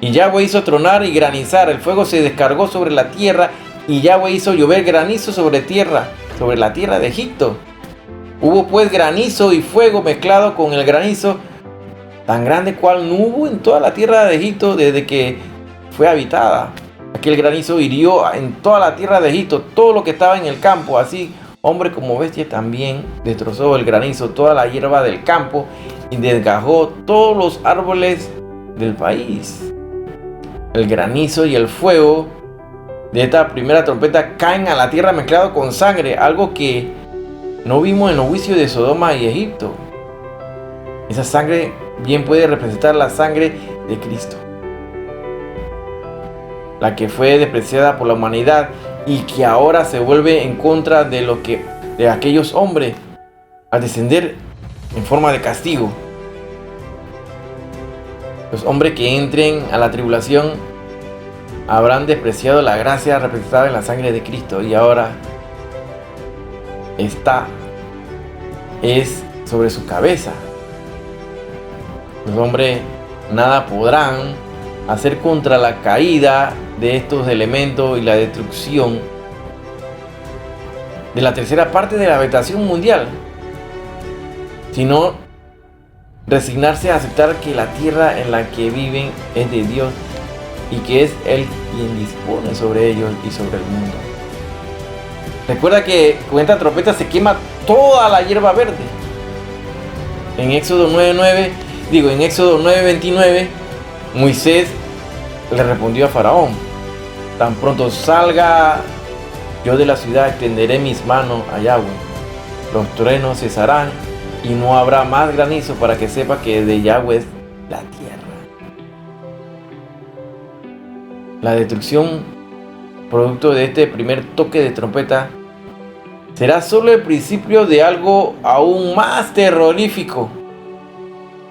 y Yahweh hizo tronar y granizar, el fuego se descargó sobre la tierra, y Yahweh hizo llover granizo sobre la tierra de Egipto. Hubo pues granizo y fuego mezclado con el granizo, tan grande cual no hubo en toda la tierra de Egipto desde que fue habitada. Aquel granizo hirió en toda la tierra de Egipto todo lo que estaba en el campo, así hombre como bestia también. Destrozó el granizo toda la hierba del campo y desgajó todos los árboles del país. El granizo y el fuego de esta primera trompeta caen a la tierra mezclado con sangre, algo que no vimos en los juicios de Sodoma y Egipto. Esa sangre bien puede representar la sangre de Cristo, la que fue despreciada por la humanidad y que ahora se vuelve en contra de aquellos hombres al descender en forma de castigo. Los hombres que entren a la tribulación habrán despreciado la gracia representada en la sangre de Cristo, y ahora es sobre su cabeza. Los hombres nada podrán hacer contra la caída de estos elementos y la destrucción de la tercera parte de la vegetación mundial, sino resignarse a aceptar que la tierra en la que viven es de Dios y que es Él quien dispone sobre ellos y sobre el mundo. Recuerda que con esta trompeta se quema toda la hierba verde. En Éxodo 9:29, Moisés le respondió a Faraón: tan pronto salga yo de la ciudad, extenderé mis manos a Yahweh, los truenos cesarán y no habrá más granizo, para que sepa que de Yahweh es la tierra. La destrucción producto de este primer toque de trompeta será solo el principio de algo aún más terrorífico.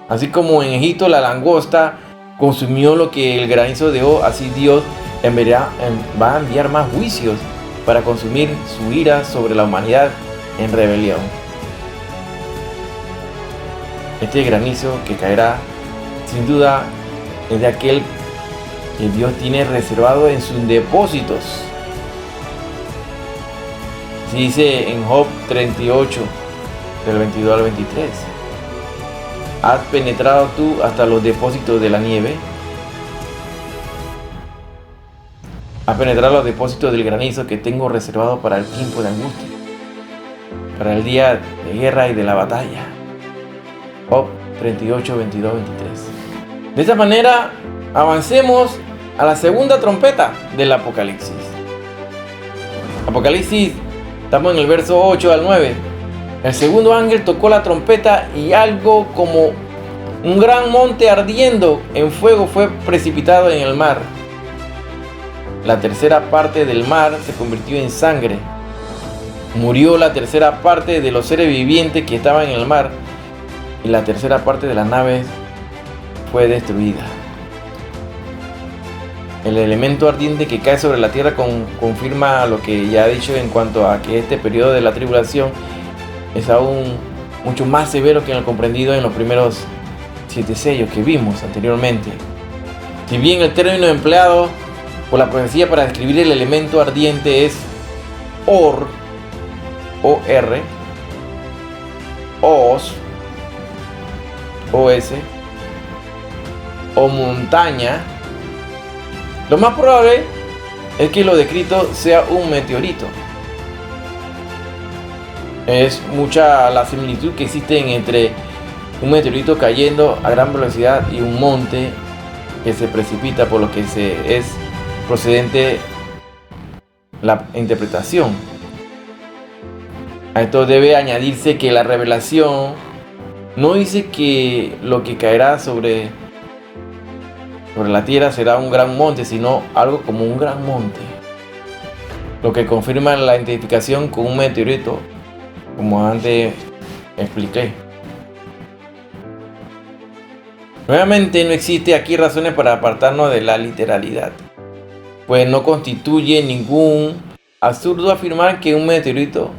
Así como en Egipto la langosta consumió lo que el granizo dejó, así Dios va a enviar más juicios para consumir su ira sobre la humanidad en rebelión. Este granizo que caerá, sin duda, es de aquel que Dios tiene reservado en sus depósitos. Se dice en Job 38, del 22 al 23. ¿Has penetrado tú hasta los depósitos de la nieve? ¿Has penetrado los depósitos del granizo que tengo reservado para el tiempo de angustia, para el día de guerra y de la batalla? Job 38, 22, 23. De esta manera, avancemos a la segunda trompeta del Apocalipsis. Apocalipsis, estamos en el verso 8 al 9. El segundo ángel tocó la trompeta y algo como un gran monte ardiendo en fuego fue precipitado en el mar. La tercera parte del mar se convirtió en sangre. Murió la tercera parte de los seres vivientes que estaban en el mar, y la tercera parte de las naves fue destruida. El elemento ardiente que cae sobre la tierra confirma lo que ya he dicho en cuanto a que este periodo de la tribulación es aún mucho más severo que en lo comprendido en los primeros 7 sellos que vimos anteriormente. Si bien el término empleado por la profecía para describir el elemento ardiente es Or, O-R, Os, O-S, o montaña, lo más probable es que lo descrito sea un meteorito. Es mucha la similitud que existe entre un meteorito cayendo a gran velocidad y un monte que se precipita, por lo que es procedente la interpretación. A esto debe añadirse que la revelación no dice que lo que caerá sobre la tierra será un gran monte, sino algo como un gran monte, lo que confirma la identificación con un meteorito, como antes expliqué. Nuevamente, no existe aquí razones para apartarnos de la literalidad, pues no constituye ningún absurdo afirmar que un meteorito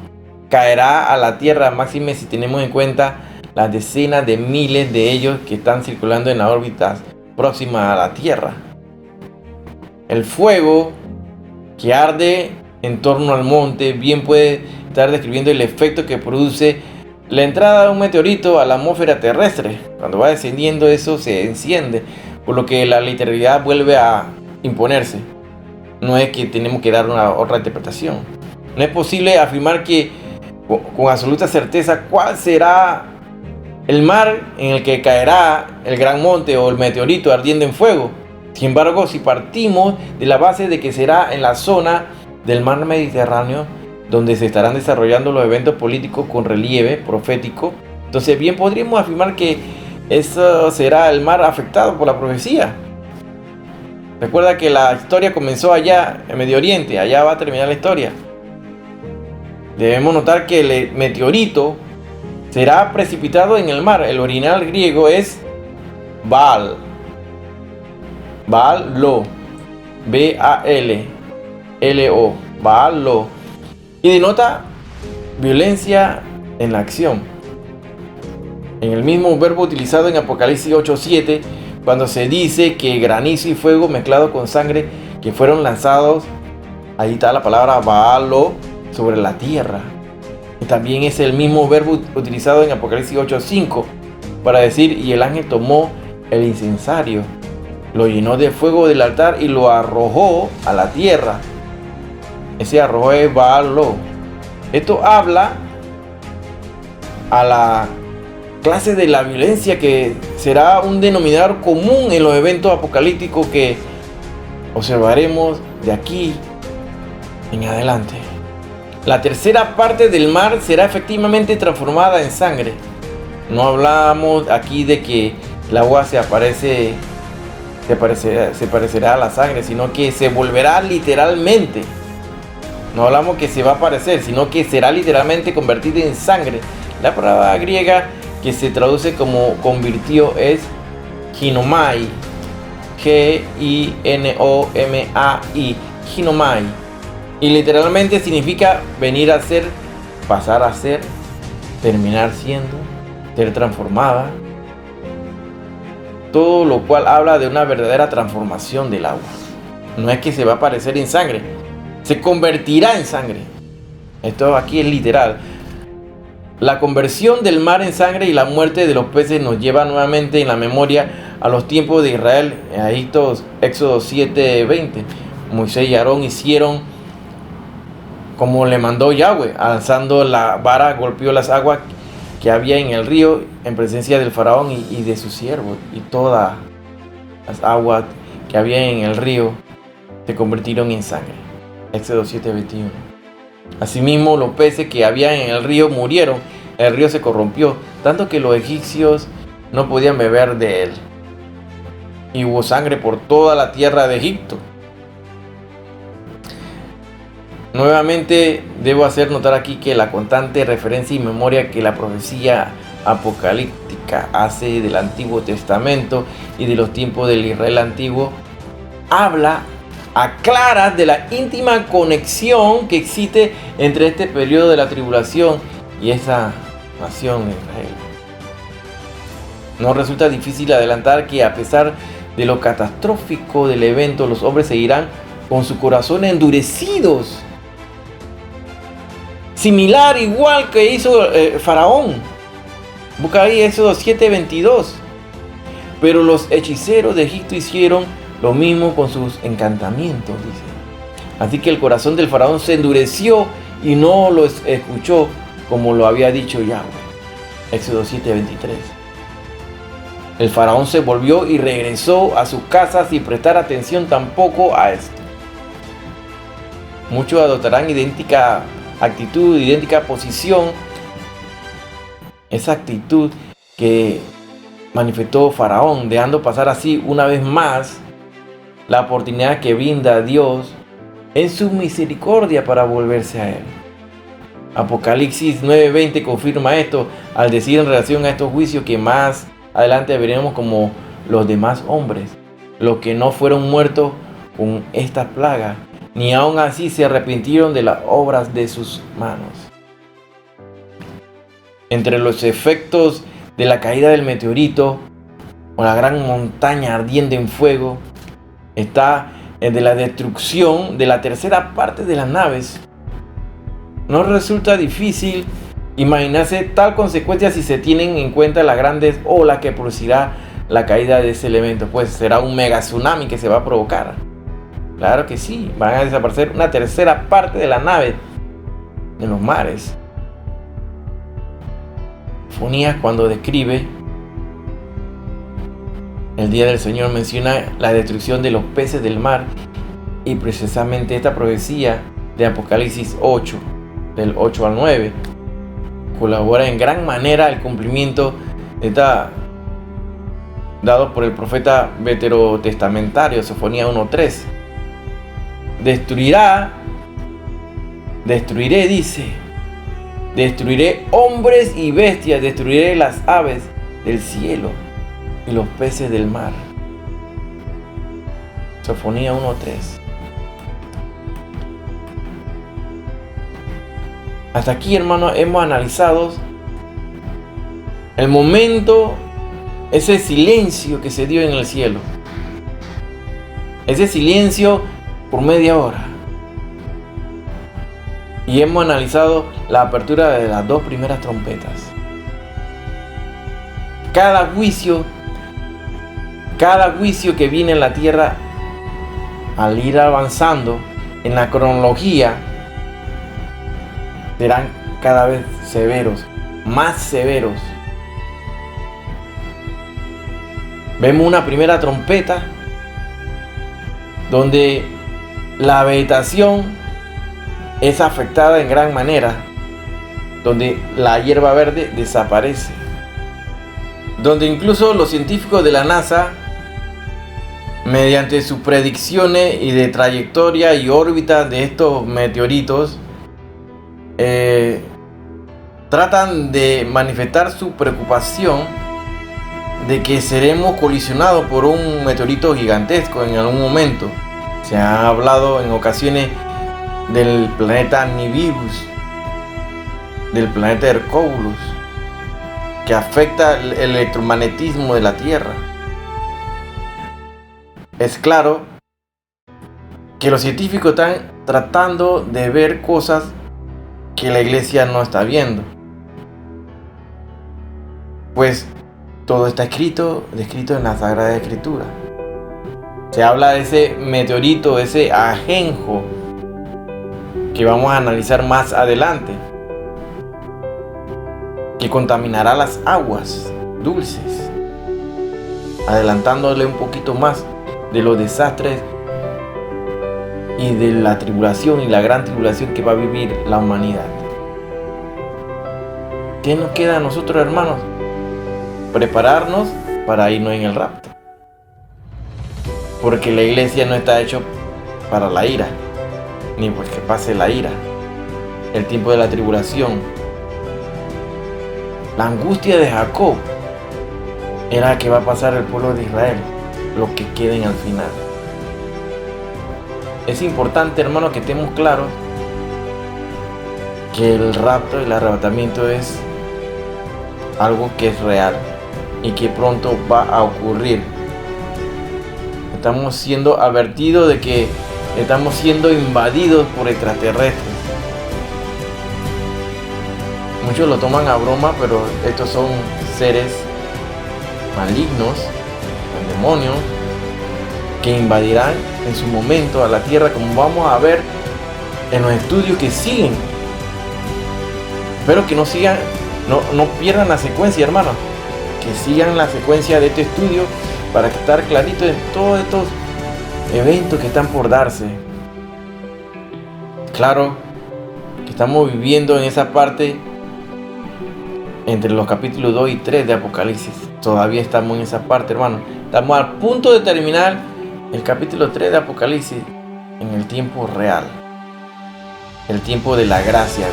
caerá a la tierra, máxime si tenemos en cuenta las decenas de miles de ellos que están circulando en la órbita próxima a la tierra. El fuego que arde en torno al monte bien puede estar describiendo el efecto que produce la entrada de un meteorito a la atmósfera terrestre. Cuando va descendiendo, eso se enciende, por lo que la literalidad vuelve a imponerse. No es que tenemos que dar una otra interpretación. No es posible afirmar que con absoluta certeza cuál será el mar en el que caerá el gran monte o el meteorito ardiendo en fuego. Sin embargo, si partimos de la base de que será en la zona del mar Mediterráneo donde se estarán desarrollando los eventos políticos con relieve profético, entonces bien podríamos afirmar que eso será el mar afectado por la profecía. Recuerda que la historia comenzó allá en Medio Oriente, allá va a terminar la historia. Debemos notar que el meteorito será precipitado en el mar. El original griego es Baal. Baal-lo. B-A-L-L-O. Baal-lo. Y denota violencia en la acción. En el mismo verbo utilizado en Apocalipsis 8:7, cuando se dice que granizo y fuego mezclado con sangre que fueron lanzados, ahí está la palabra Baal-lo, sobre la tierra. Y también es el mismo verbo utilizado en Apocalipsis 8:5 para decir: y el ángel tomó el incensario, lo llenó de fuego del altar y lo arrojó a la tierra. Ese arrojo es Baal-lo. Esto habla a la clase de la violencia que será un denominador común en los eventos apocalípticos que observaremos de aquí en adelante. La tercera parte del mar será efectivamente transformada en sangre. No hablamos aquí de que el agua se parecerá a la sangre, sino que se volverá literalmente. No hablamos que se va a parecer, sino que será literalmente convertida en sangre. La palabra griega que se traduce como convirtió es ginomai, G-I-N-O-M-A-I, ginomai. Y literalmente significa venir a ser, pasar a ser, terminar siendo, ser transformada. Todo lo cual habla de una verdadera transformación del agua. No es que se va a parecer en sangre, se convertirá en sangre. Esto aquí es literal. La conversión del mar en sangre y la muerte de los peces nos lleva nuevamente en la memoria a los tiempos de Israel. Éxodo 7:20. Moisés y Aarón hicieron como le mandó Yahweh, alzando la vara, golpeó las aguas que había en el río en presencia del faraón y de sus siervos, y todas las aguas que había en el río se convirtieron en sangre. Éxodo 7:21. Asimismo, los peces que había en el río murieron, el río se corrompió, tanto que los egipcios no podían beber de él, y hubo sangre por toda la tierra de Egipto. Nuevamente debo hacer notar aquí que la constante referencia y memoria que la profecía apocalíptica hace del Antiguo Testamento y de los tiempos del Israel antiguo aclara de la íntima conexión que existe entre este periodo de la tribulación y esa nación de Israel. No resulta difícil adelantar que a pesar de lo catastrófico del evento, los hombres seguirán con su corazón endurecidos. Similar, igual que hizo Faraón. Busca ahí Éxodo 7:22. Pero los hechiceros de Egipto hicieron lo mismo con sus encantamientos, dice. Así que el corazón del Faraón se endureció y no los escuchó como lo había dicho Yahweh. Éxodo 7:23. El Faraón se volvió y regresó a sus casas sin prestar atención tampoco a esto. Muchos adoptarán idéntica actitud, idéntica posición, esa actitud que manifestó Faraón, dejando pasar así una vez más la oportunidad que brinda Dios en su misericordia para volverse a él. Apocalipsis 9:20 confirma esto al decir en relación a estos juicios que más adelante veremos como los demás hombres, los que no fueron muertos con esta plaga, ni aun así se arrepintieron de las obras de sus manos. Entre los efectos de la caída del meteorito o la gran montaña ardiendo en fuego está el de la destrucción de la tercera parte de las naves. No resulta difícil imaginarse tal consecuencia si se tienen en cuenta las grandes olas que producirá la caída de ese elemento, pues será un mega tsunami que se va a provocar. Claro que sí, van a desaparecer una tercera parte de la nave en los mares. Sofonías, cuando describe el día del Señor, menciona la destrucción de los peces del mar, y precisamente esta profecía de Apocalipsis 8, del 8 al 9, colabora en gran manera el cumplimiento dado por el profeta veterotestamentario, Sofonía 1:3. Destruiré, dice, destruiré hombres y bestias, destruiré las aves del cielo y los peces del mar. Sofonía 1:3. Hasta aquí, hermanos, hemos analizado el momento, ese silencio que se dio en el cielo. Ese silencio por media hora. Y hemos analizado la apertura de las dos primeras trompetas. Cada juicio que viene en la tierra, al ir avanzando en la cronología, serán cada vez severos, más severos. Vemos una primera trompeta donde la vegetación es afectada en gran manera, donde la hierba verde desaparece, donde incluso los científicos de la NASA, mediante sus predicciones y de trayectoria y órbita de estos meteoritos, tratan de manifestar su preocupación de que seremos colisionados por un meteorito gigantesco en algún momento. Se ha hablado en ocasiones del planeta Nibiru, del planeta Hercóbulos, que afecta el electromagnetismo de la Tierra. Es claro que los científicos están tratando de ver cosas que la iglesia no está viendo, pues todo está descrito en la Sagrada Escritura. Se habla de ese meteorito, ese ajenjo, que vamos a analizar más adelante, que contaminará las aguas dulces, adelantándole un poquito más de los desastres y de la tribulación y la gran tribulación que va a vivir la humanidad. ¿Qué nos queda a nosotros, hermanos? Prepararnos para irnos en el rapto, porque la iglesia no está hecho para la ira, ni pues que pase la ira, el tiempo de la tribulación. La angustia de Jacob era que va a pasar el pueblo de Israel, los que queden al final. Es importante, hermano, que estemos claros que el rapto y el arrebatamiento es algo que es real y que pronto va a ocurrir. Estamos siendo advertidos de que estamos siendo invadidos por extraterrestres. Muchos lo toman a broma, pero estos son seres malignos, demonios, que invadirán en su momento a la tierra, como vamos a ver en los estudios que siguen. Espero que no pierdan la secuencia, hermano, que sigan la secuencia de este estudio para estar clarito en todos estos eventos que están por darse. Claro que estamos viviendo en esa parte entre los capítulos 2 y 3 de Apocalipsis. Todavía estamos en esa parte, hermano. Estamos al punto de terminar el capítulo 3 de Apocalipsis en el tiempo real, el tiempo de la gracia de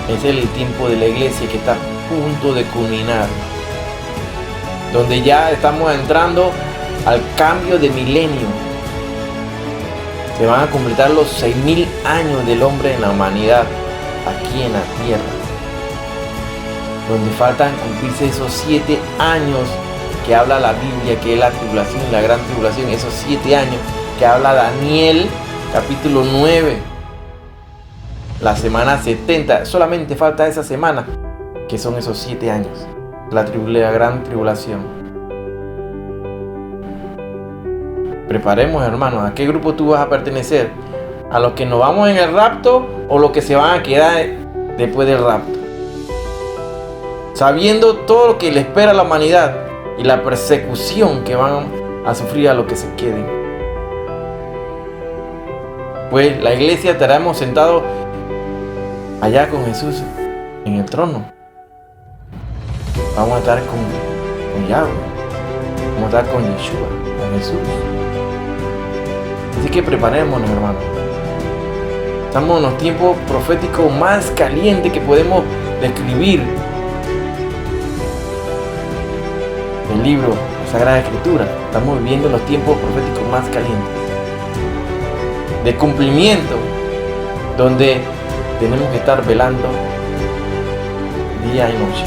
Dios. Es el tiempo de la iglesia que está a punto de culminar, donde ya estamos entrando al cambio de milenio. Se van a completar los 6.000 años del hombre en la humanidad, aquí en la tierra, donde faltan cumplirse esos 7 años que habla la Biblia, que es la tribulación y la gran tribulación, esos 7 años que habla Daniel capítulo 9, la semana 70, solamente falta esa semana, que son esos 7 años, la gran tribulación. Preparemos, hermanos, ¿a qué grupo tú vas a pertenecer? ¿A los que nos vamos en el rapto o los que se van a quedar después del rapto? Sabiendo todo lo que le espera a la humanidad y la persecución que van a sufrir a los que se queden. Pues la iglesia estaremos sentados allá con Jesús en el trono. Vamos a estar con Yahweh, vamos a estar con Yeshua, con Jesús. Así que preparémonos, hermanos. Estamos en los tiempos proféticos más calientes que podemos describir. El libro, la Sagrada Escritura. Estamos viviendo los tiempos proféticos más calientes, de cumplimiento, donde tenemos que estar velando día y noche,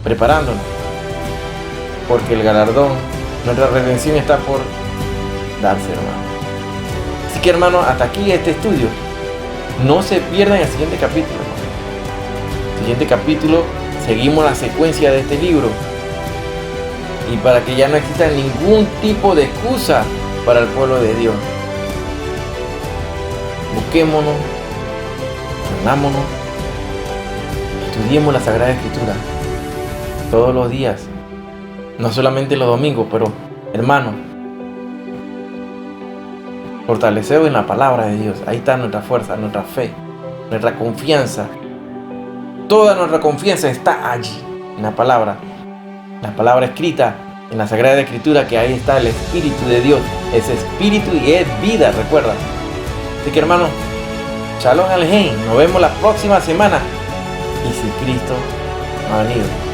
preparándonos, porque el galardón, nuestra redención está por darse, hermano. Así que, hermano, hasta aquí este estudio. No se pierdan el siguiente capítulo, hermano. El siguiente capítulo seguimos la secuencia de este libro, y para que ya no exista ningún tipo de excusa para el pueblo de Dios. Busquémonos, reunámonos, estudiemos la Sagrada Escritura todos los días, no solamente los domingos, pero hermano, fortaleceos en la palabra de Dios. Ahí está nuestra fuerza, nuestra fe, nuestra confianza. Toda nuestra confianza está allí, en la palabra escrita en la Sagrada Escritura, que ahí está el Espíritu de Dios. Es Espíritu y es vida, recuerda. Así que, hermanos, Shalom Alejem. Nos vemos la próxima semana. Y si Cristo no ha venido.